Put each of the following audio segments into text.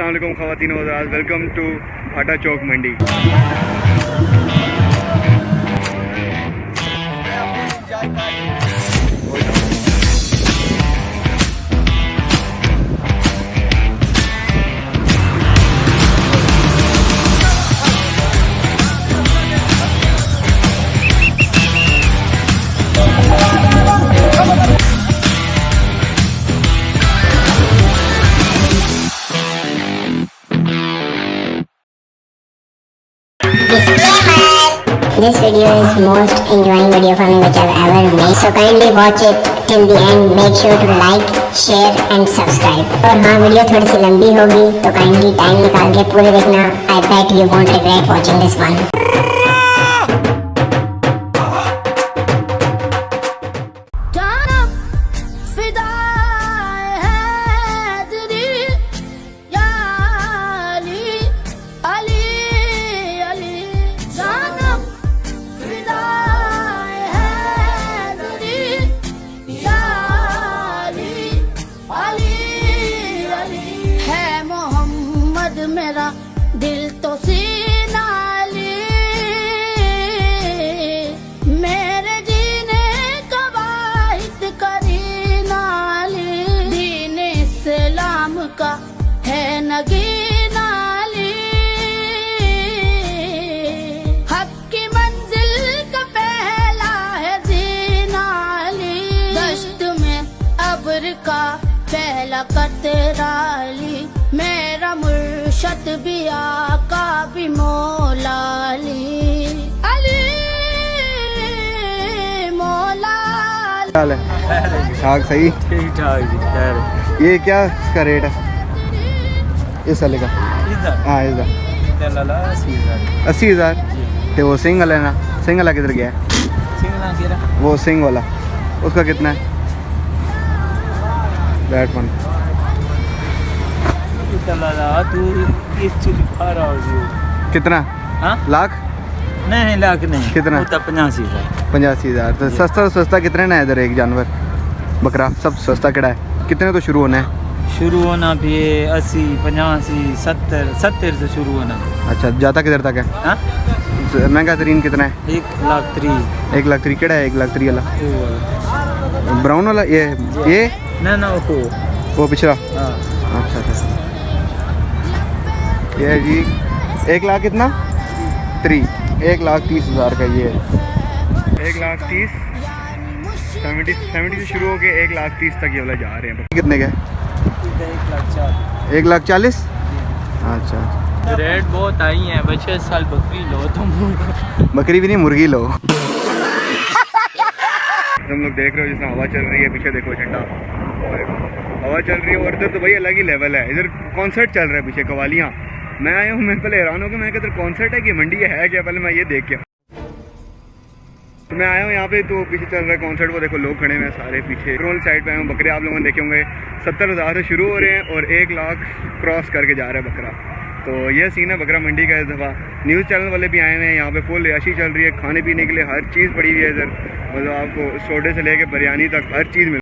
अस्सलाम वालेकुम ख़वातीन व हज़रात, वेलकम टू भाटा चौक मंडी। This video is most enjoying video for me which I've ever made. So kindly watch it till the end. Make sure to like, share and subscribe. और हाँ, video थोड़ी सी लंबी होगी तो kindly टाइम निकाल के पूरे देखना. I bet you won't regret watching this one. दिल तो सीना ली मेरे जीने का वाहिद करीना ली दीन इस्लाम का है नगीना ली हक की मंजिल का पहला है जीना ली दश्त में अब्र का पहला कतरा ली मेरा मुर्शद भी आका भी मौला अली अली मौला हाल है ठाक सही ठीक ठाक जी खैर। ये क्या इसका रेट है इस साले का? हाँ इसका 80,000। तो वो सिंग वाला है ना, सिंग वाला किधर गया है? वो सिंग वाला उसका कितना है? दैट वन कितना? हाँ? लाख? नहीं लाख नहीं, कितना? 85,000। 85,000। तो सस्ता से सस्ता कितने ना है इधर एक जानवर बकरा? सब सस्ता किड़ा है? कितने तो शुरू होना है? शुरू होना भी 80, 85, 70 से शुरू होना। अच्छा, जाता किधर तक है? हाँ? महंगा तरीन कितना है? 1,03,000। 1,03,000 किड़ा है? 1,03,000 वाला ब्राउन वाला? ये ना वो पिछड़ा? हाँ। अच्छा ये है जी 1 लाख कितना? 1,30,000 का ये 1,30,000 70 से शुरू हो के 1,30,000 तक ये वाला जा रहे हैं। कितने का? 1,40,000। अच्छा, रेट बहुत आई है बच्चे, साल बकरी लो तुम। बकरी भी नहीं, मुर्गी लो। तुम लोग देख रहे हो जिसमें हवा चल रही है, पीछे देखो झंडा हवा चल रही है और इधर तो भाई अलग ही लेवल है। इधर कॉन्सर्ट चल रहा है पीछे, कवालियाँ। मैं आया हूँ, मैं पहले हैरान हो गया, मैं इधर कॉन्सर्ट है कि मंडी है क्या? पहले मैं ये देख के तो मैं आया हूँ यहाँ पे, तो पीछे चल रहा है कॉन्सर्ट। वो देखो लोग खड़े हुए हैं सारे पीछे। रोल साइड पे आए हूँ। बकरे आप लोगों ने देखे होंगे 70,000 से शुरू हो रहे हैं और 1 लाख क्रॉस करके जा रहा है बकरा। तो ये सीन है बकरा मंडी का। इस दफ़ा न्यूज़ चैनल वाले भी आए हुए हैं यहाँ पे, फुल याशी चल रही है। खाने पीने के लिए हर चीज़ पड़ी हुई है इधर, मतलब आपको सोडे से लेके बिरयानी तक हर चीज़ मिल।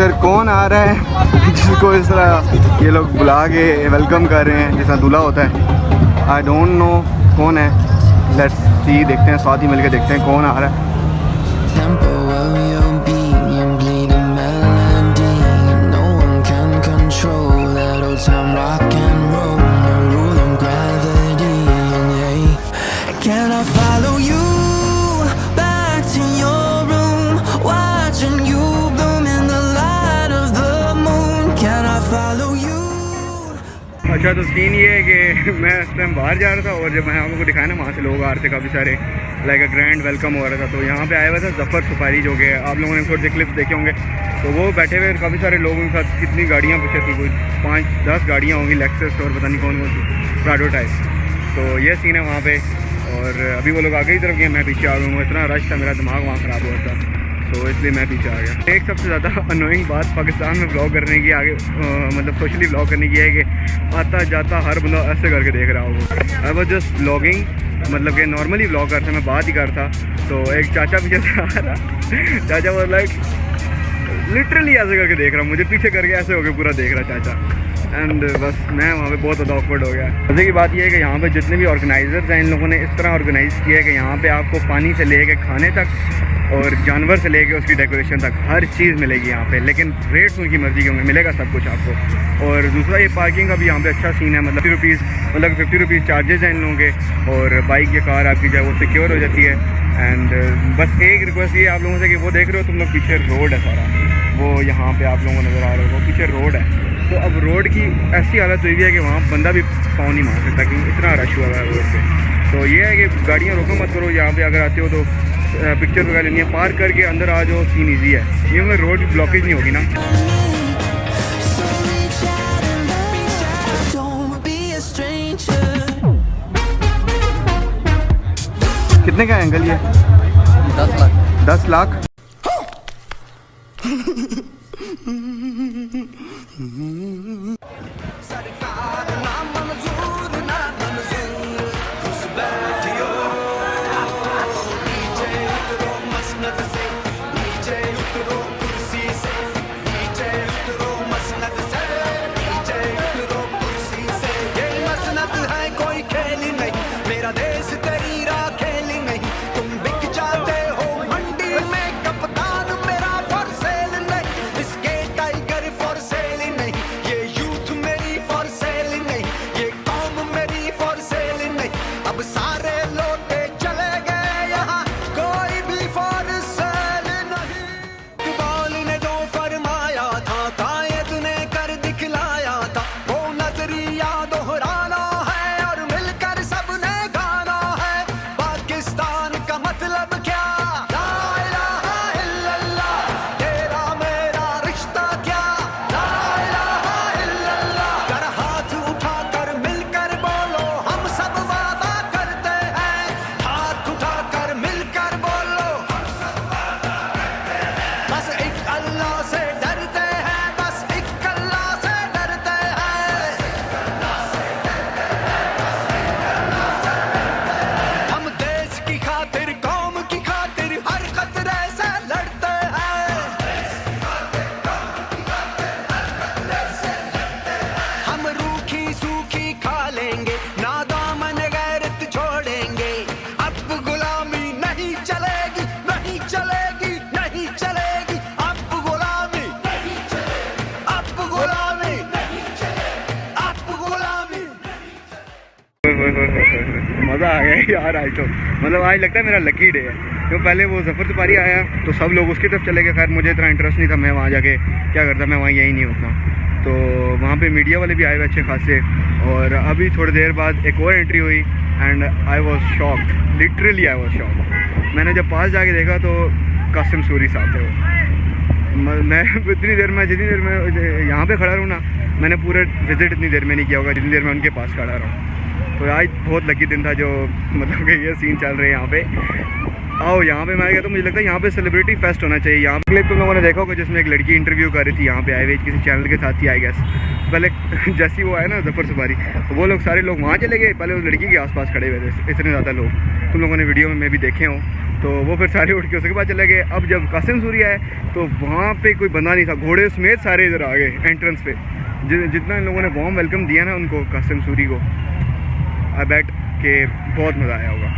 इधर कौन आ रहा है जिसको इस तरह ये लोग बुला के वेलकम कर रहे हैं जैसा दूल्हा होता है। आई डोंट नो कौन है, लेट्स सी, देखते हैं, साथ ही मिलके देखते हैं कौन आ रहा है। अच्छा, तो सीन ये है कि मैं इस टाइम बाहर जा रहा था और जब मैं आपको दिखाया ना वहाँ से लोग आ रहे थे काफ़ी सारे, लाइक अ ग्रैंड वेलकम हो रहा था। तो यहाँ पे आया हुआ था ज़फ़र सुपारी, जो कि आप लोगों ने थोड़े से क्लिप्स देखे होंगे। तो वो बैठे हुए काफ़ी सारे लोगों के साथ, कितनी गाड़ियाँ पीछे थी, कोई 5-10 गाड़ियाँ होंगी, लेक्सस और पता नहीं कौन कौन सी प्राडो टाइप। तो ये सीन है वहाँ पर। और अभी वो लोग आगे की तरफ गए, मैं पीछे आ गया हूँ। इतना रश था, मेरा दिमाग वहाँ ख़राब हुआ था, तो इसलिए मैं पीछे आ गया। एक सबसे ज़्यादा अनोइंग बात पाकिस्तान में ब्लॉग करने की, आगे मतलब सोशली ब्लॉग करने की है कि आता जाता हर बंदा ऐसे करके देख रहा होगा। आई वाज जस्ट ब्लॉगिंग, मतलब कि नॉर्मली ब्लॉग करता, मैं बात ही करता। तो एक चाचा पीछे से आ रहा, चाचा वो लाइक लिटरली ऐसे करके देख रहा, मुझे पीछे करके ऐसे होके पूरा देख रहा चाचा। एंड बस मैं वहाँ पे बहुत ज़्यादा ऑकवर्ड हो गया। मज़े की बात यह है कि यहाँ पे जितने भी ऑर्गेनाइजर्स हैं, इन लोगों ने इस तरह ऑर्गेनाइज़ किया है कि यहाँ पे आपको पानी से लेके खाने तक और जानवर से लेके उसकी डेकोरेशन तक हर चीज़ मिलेगी यहाँ पे, लेकिन रेट्स उनकी मर्ज़ी के होंगे, मिलेगा सब कुछ आपको। और दूसरा ये पार्किंग का भी यहाँ पे अच्छा सीन है, मतलब 50 रुपीज़ चार्जेज़ हैं इन लोगों के। और बाइक या कार आपकी जो है वो सिक्योर हो जाती है। एंड बस एक रिक्वेस्ट ये आप लोगों से कि वो देख रहे हो तुम लोग, पीछे रोड है सारा, वो यहाँ पे आप लोगों को नज़र आ रहा है, वो पीछे रोड है। तो अब रोड की ऐसी हालत हुई है कि वहाँ बंदा भी पाँव नहीं मार सकता क्योंकि इतना रश हुआ है रोड पे। तो ये है कि गाड़ियाँ रोको मत करो, यहाँ पे अगर आते हो तो पिक्चर वगैरह लेनी है, पार्क करके अंदर आ जाओ, सीन ईजी है। ये में रोड ब्लॉकेज नहीं होगी ना। कितने का एंगल ये? 10 लाख। 10 लाख? मज़ा आ गया यार आज तो, मतलब आज लगता है मेरा लकी डे है। तो पहले वो ज़फ़र सुपारी आया तो सब लोग उसकी तरफ चले गए, खैर मुझे इतना इंटरेस्ट नहीं था, मैं वहाँ जाके क्या करता, मैं वहाँ यही नहीं होता। तो वहाँ पे मीडिया वाले भी आए हुए अच्छे खासे। और अभी थोड़ी देर बाद एक और एंट्री हुई and I was shocked, literally I was shocked. मैंने जब पास जाके देखा तो कासिम सूरी साहब थे वो। मैं जितनी देर में यहाँ पे खड़ा रहूँ ना, मैंने पूरे विजिट इतनी देर में नहीं किया होगा जितनी देर में उनके पास खड़ा रहा हूँ। तो आज बहुत लकी दिन था जो मतलब कि ये सीन चल रहे हैं यहाँ पे। आओ यहाँ पे मैं गया तो मुझे लगता है यहाँ पे सेलिब्रिटी फेस्ट होना चाहिए। यहाँ पे क्लिप तुम लोगों ने देखा होगा जिसमें एक लड़की इंटरव्यू कर रही थी यहाँ पे आए हुए किसी चैनल के साथ ही आई गेस। पहले जैसी वो आए ना जफर सुपारी, तो वो लोग सारे लोग वहाँ चले गए, पहले उस लड़की के आसपास खड़े हुए थे इतने ज़्यादा लोग, तुम लोगों ने वीडियो में भी देखे हों। तो वो फिर सारे उठ के उसके बाद चले गए। अब जब कासिम सूरी आए तो वहाँ पे कोई बंदा नहीं था, घोड़े समेत सारे इधर आ गए एंट्रेंस पे। जितना इन लोगों ने वार्म वेलकम दिया ना उनको, कासिम सूरी को, आई बेट के बहुत मज़ा आया होगा।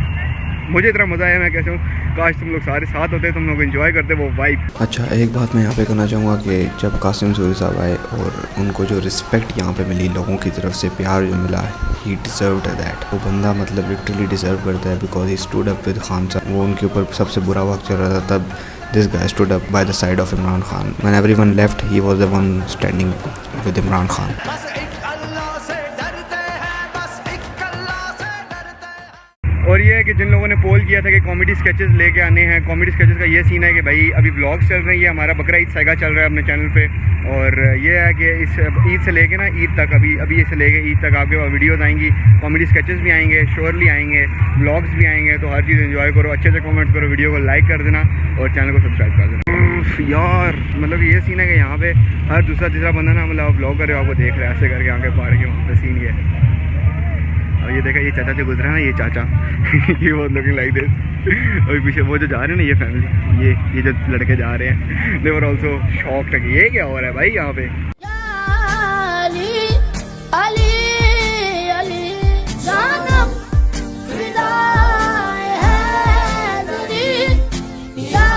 मुझे इतना मज़ा आया, मैं कैसे हूँ, काश तुम लोग सारे साथ होते, तुम लोग एंजॉय करते वो वाइब। अच्छा, एक बात मैं यहाँ पे करना चाहूँगा कि जब कासिम सूरी साहब आए और उनको जो रिस्पेक्ट यहाँ पे मिली, लोगों की तरफ से प्यार जो मिला है, ही डिज़र्व्ड दैट। वो बंदा मतलब लिटरली डिज़र्व करता है, because he stood up with Khan साहब। वो उनके ऊपर सबसे बुरा वक्त चल रहा था, तब this guy stood up by the side of Imran Khan. When everyone left, he was the one standing with Imran Khan. और ये है कि जिन लोगों ने पोल किया था कि कॉमेडी स्केचेस लेके आने हैं, कॉमेडी स्केचेस का ये सीन है कि भाई अभी व्लॉग्स चल रहे हैं, ये हमारा बकरा ईद साइगा चल रहा है अपने चैनल पे। और ये है कि इस ईद से लेके ना ईद तक, अभी इससे लेके ईद तक आपके पास वीडियोस आएंगी, कॉमेडी स्केचेस भी आएंगे, श्योरली आएंगे, व्लॉग्स भी आएंगे। तो हर चीज़ एंजॉय करो, अच्छे से कमेंट्स करो, वीडियो को लाइक कर देना और चैनल को सब्सक्राइब कर देना। यार मतलब ये सीन है कि यहाँ पे हर दूसरा तीसरा बंदा ना मतलब व्लॉग कर रहे हो, आपको देख रहे हैं ऐसे करके आगे पाड़ के, वहाँ पे सीन ये है। और ये देखा, ये चाचा जो गुजरा है ना, ये चाचा ये बहुत लुकिंग लाइक दिस। और पीछे वो जो जा रहे हैं ना, ये फैमिली, ये जो लड़के जा रहे हैं, दे वर आल्सो शॉक्ड कि ये क्या हो रहा है भाई यहाँ पे। अली अली अली जानम फिदाए है दरी या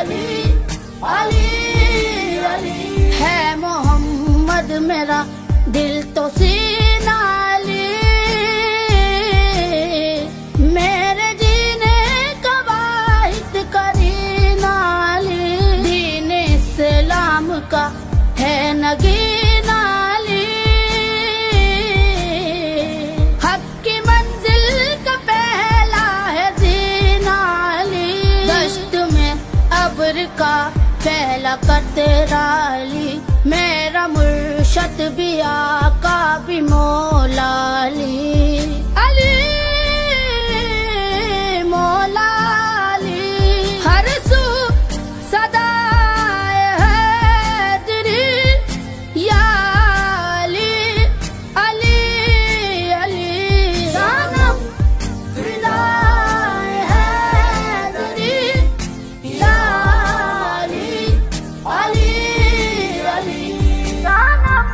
अली अली अली है मोहम्मद मेरा दिल तो सीना अली मेरे जीने का वाहिद करीना अली दीन इस्लाम का है नगीना अली हक की मंजिल का पहला है जीना अली दश्त में अब्र का पहला कतरा अली मेरा मुर्शद भी आका भी मौला अली अली मौला अली हर सू सदाए हैदरी या अली अली अली जानम फिदाए हैदरी या अली अली अली जानम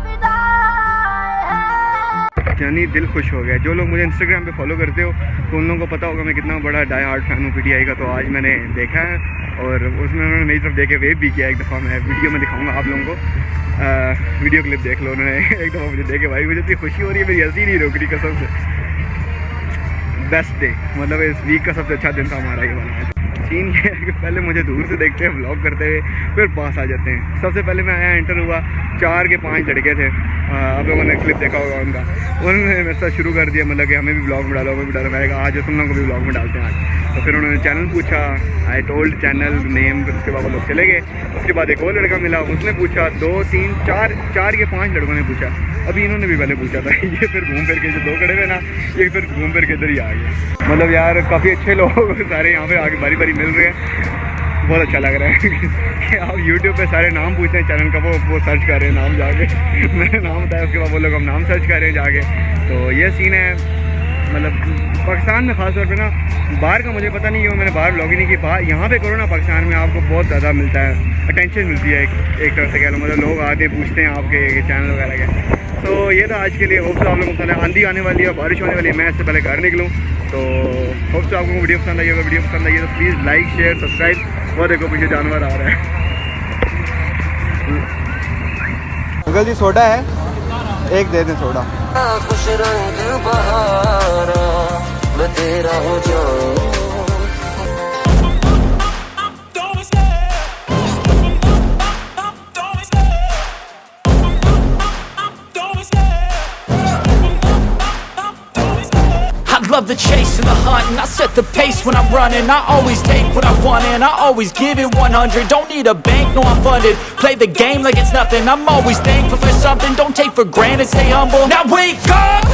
फिदाए है। यानी दिल खुश हो गया। जो लोग मुझे इंस्टाग्राम पे फॉलो करते हो तो उन लोगों को पता होगा मैं कितना बड़ा डाई हार्ड फैन हूँ पीटीआई का। तो आज मैंने देखा है और उसमें उन्होंने मेरी तरफ देखे वेव भी किया एक दफ़ा। मैं वीडियो में दिखाऊंगा आप लोगों को, वीडियो क्लिप देख लो। उन्होंने एक दफ़ा मुझे देखे, भाई मुझे इतनी खुशी हो रही है, मेरी हंसी नहीं रोक रही कसम से। बेस्ट डे, मतलब इस वीक का सबसे अच्छा दिन था हमारा ये वाला। सीन ये है कि पहले मुझे दूर से देखते हैं व्लॉग करते हुए, फिर पास आ जाते हैं। सबसे पहले मैं आया, एंटर हुआ, 4 के 5 लड़के थे, आप लोगों ने क्लिप देखा होगा उनका। उन्होंने मेरे साथ शुरू कर दिया, मतलब कि हमें भी ब्लॉग में डालो, हमें भी डालो। मैंने कहा आज तुम लोगों को भी ब्लॉग में डालते हैं आज। तो फिर उन्होंने चैनल पूछा, आई टोल्ड चैनल नेम, फिर उसके बाद वो लोग चले गए। उसके बाद एक और लड़का मिला, उसने पूछा, 2 3 4 के 5 लड़कों ने पूछा। अभी इन्होंने भी पहले पूछा था, ये फिर घूम फिर के जो 2 खड़े हुए ना, ये फिर घूम फिर के इधर ही आ गए। मतलब यार काफ़ी अच्छे लोग सारे यहाँ पे आगे बारी बारी मिल रहे हैं, बहुत अच्छा लग रहा है कि आप YouTube पे सारे नाम पूछते हैं चैनल का, वो सर्च कर रहे हैं नाम जाके। मैंने नाम बताया, उसके बाद वो लोग हम नाम सर्च कर रहे हैं जाके। तो ये सीन है, मतलब पाकिस्तान में ख़ास तौर पे ना, बाहर का मुझे पता नहीं क्यों मैंने बाहर ब्लॉगिंग नहीं की। बाहर यहाँ पे करो ना, पाकिस्तान में आपको बहुत ज़्यादा मिलता है, अटेंशन मिलती है एक तरह से कह लो। मतलब लोग आते हैं, पूछते हैं आपके चैनल वगैरह के। तो ये था आज के लिए। होप से आप लोगों को आंधी आने वाली है, बारिश होने वाली है, मैं इससे पहले घर निकलूँ। तो होप से आपको वीडियो पसंद आई होगा। वीडियो पसंद आई है तो प्लीज़ लाइक शेयर सब्सक्राइब। वो देखो पीछे जानवर आ रहा है। अंकल जी सोडा है, एक दे दें सोडा। खुश रंग बहारा मैं तेरा हो जाऊं। Love the chase and the hunt, and I set the pace when I'm running. I always take what I want and I always give it 100. Don't need a bank, no I'm funded. Play the game like it's nothing. I'm always thankful for something. Don't take for granted, stay humble. Now wake up,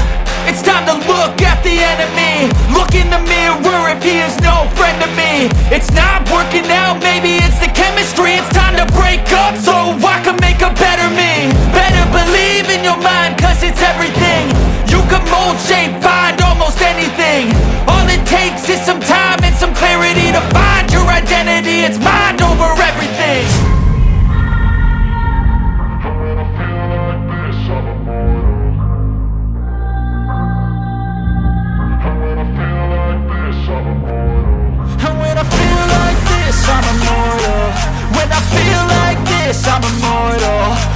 It's time to look at the enemy. Look in the mirror if he is no friend to me. It's not working out, maybe it's the chemistry. It's time to break up so I can make a better me. Better believe in your mind, cause it's everything. You can mold, shape, find almost anything. All it takes is some time and some clarity to find your identity. It's mind over everything. And when I feel like this, I'm immortal. When I feel like this, I'm immortal.